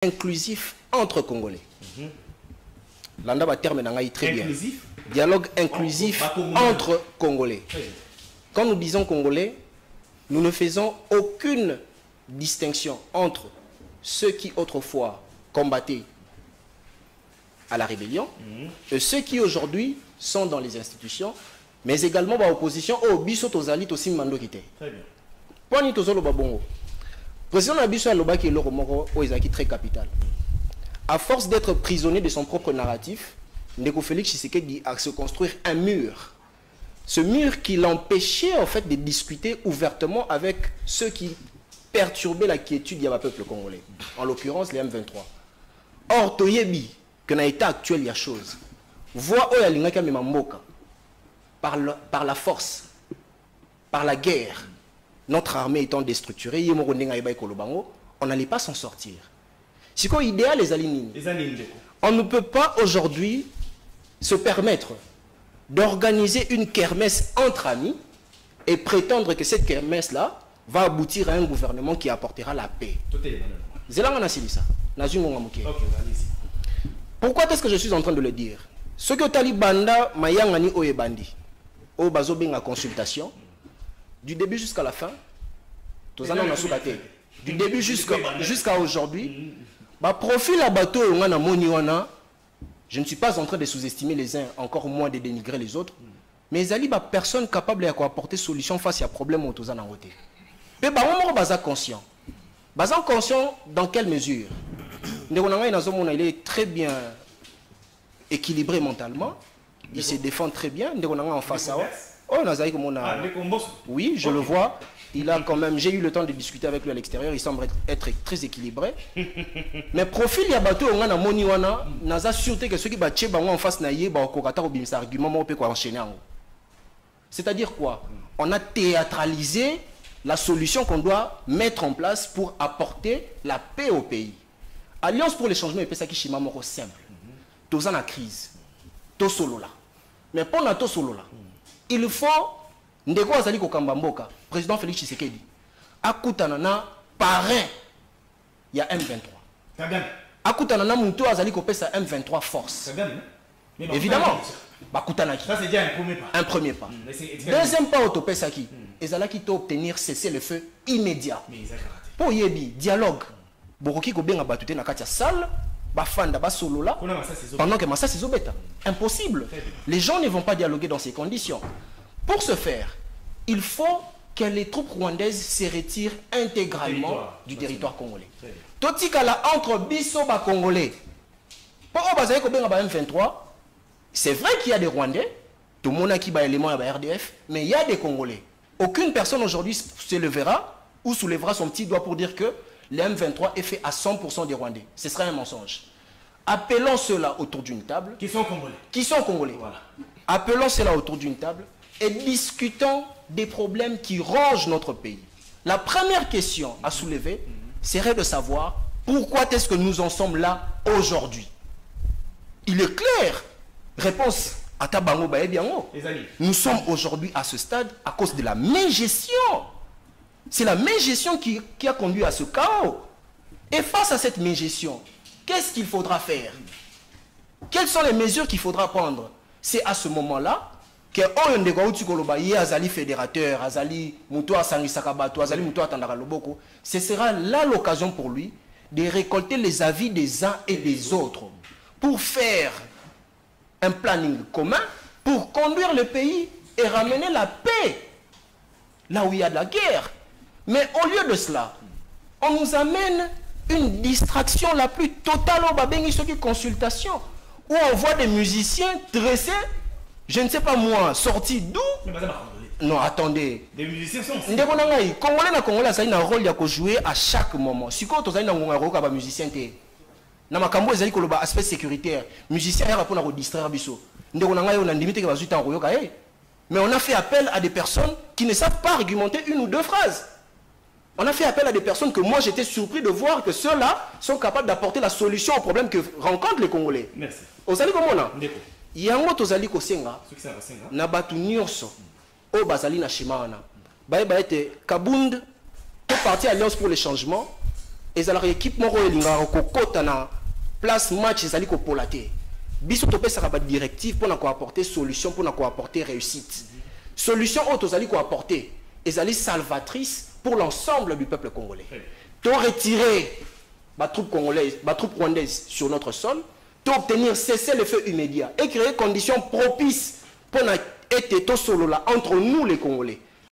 inclusif entre Congolais. Landa va terminer très bien. Dialogue inclusif entre Congolais. Quand nous disons Congolais, nous ne faisons aucune distinction entre ceux qui autrefois combattaient à la rébellion et ceux qui aujourd'hui sont dans les institutions, mais également dans l'opposition au biso tozali aussi mando kité. Très bien. Poni tozolo babongo. Président Nabiso Alobaki est le très capital. À force d'être prisonnier de son propre narratif, Ndeko Félix Tshisekedi a se construire un mur. Ce mur qui l'empêchait en fait de discuter ouvertement avec ceux qui perturbaient la quiétude du peuple congolais. En l'occurrence les M23. Or, Toyebi, que dans l'état actuel il y a chose. Voix Oyalinga Memamboka par la force, par la guerre. Notre armée étant déstructurée, on n'allait pas s'en sortir. C'est quoi l'idéal, les alignés? On ne peut pas aujourd'hui se permettre d'organiser une kermesse entre amis et prétendre que cette kermesse-là va aboutir à un gouvernement qui apportera la paix. Pourquoi est-ce que je suis en train de le dire? Ce que Talibanda, Mayangani Oyebandi, au Bazobinga consultation, du début jusqu'à la fin, du début jusqu'à aujourd'hui, profil à bateau, je ne suis pas en train de sous-estimer les uns, encore moins de dénigrer les autres, mais il y a personne capable d'apporter solution face à problème au Tozana Roté. Mais conscient. Conscient dans quelle mesure? Il est très bien équilibré mentalement, il se défend très bien, en face à oui, je le vois. Il a quand même, j'ai eu le temps de discuter avec lui à l'extérieur, il semble être très équilibré. Mais profil il y a bateau on a moni wana, naza sûreté que ceux qui battent en face naïe ba okokata obimisa argument mo pe ko enchaîner. C'est-à-dire quoi? On a théâtralisé la solution qu'on doit mettre en place pour apporter la paix au pays. Alliance pour les changements et ça qui chima moko simple. Tous en crise. To solo là. Mais pour la to solo là. Il faut Ndeko Azali Kokambamboka, président Félix Tshisekedi, Akutanana parrain, il y a M23. Akutanana Mouto Azali Kopesa M23 force. Évidemment, Bakutanaki. Ça c'est déjà un premier pas. Deuxième pas au Topesaki, Ezalaki to obtenir cesser le feu immédiat. Pour Yebi, dialogue. Boroki Kobenga Batute na katia salle, Bafanda Basolola, pendant que Massa Sizobeta. Impossible. Les gens ne vont pas dialoguer dans ces conditions. Pour ce faire, il faut que les troupes rwandaises se retirent intégralement du territoire congolais. Totikala entre Bisoba congolais. Pour M23, c'est vrai qu'il y a des Rwandais, tout le monde a qui va élément à la RDF, mais il y a des Congolais. Aucune personne aujourd'hui se lèvera ou soulèvera son petit doigt pour dire que le M23 est fait à 100% des Rwandais. Ce serait un mensonge. Appelons ceux-là autour d'une table. Qui sont Congolais. Qui sont Congolais. Voilà. Appelons ceux-là autour d'une table et discutons des problèmes qui rongent notre pays. La première question à soulever serait de savoir pourquoi est-ce que nous en sommes là aujourd'hui. Il est clair. Réponse à Tabango Baebiango. Nous sommes aujourd'hui à ce stade à cause de la mégestion. C'est la mégestion qui a conduit à ce chaos. Et face à cette mégestion, qu'est-ce qu'il faudra faire? Quelles sont les mesures qu'il faudra prendre? C'est à ce moment-là que Azali fédérateur, Azali Mouto Sangisakabato, Azali Mouto Atandakaloboko, ce sera là l'occasion pour lui de récolter les avis des uns et des autres pour faire un planning commun pour conduire le pays et ramener la paix là où il y a de la guerre. Mais au lieu de cela, on nous amène une distraction la plus totale au Babengi Soki consultation où on voit des musiciens dressés. Je ne sais pas moi, sorti d'où? Non, attendez. Des musiciens sont aussi. Congolais na Congolais, ça a un rôle à jouer à chaque moment. Si quand on a un musicien, na makambo ezali koloba aspect sécuritaire, musicien ya pour na distraire biso. Ndeko na ngai on a limité que bazuta royoka mais on a fait appel à des personnes qui ne savent pas argumenter une ou deux phrases. On a fait appel à des personnes que moi j'étais surpris de voir que ceux-là sont capables d'apporter la solution au problème que rencontrent les Congolais. Merci. Osali comment là? Yango tozali kosenga na batu nyonso o bazali na shima wana ba ete Kabund to parti Alliance pour le changement Et alors l'équipe moko elinga kokota na place match ezali ko polater. Biso topé ça ba directive pour na apporter solution pour na apporter réussite. Solution autre ezali ko apporter ezali salvatrice pour l'ensemble du peuple congolais. To retirer ba troupes congolaises, ba troupes rwandaises sur notre sol, to obtenir cesser le feu immédiat et créer conditions propices pour na être solo là entre nous les Congolais.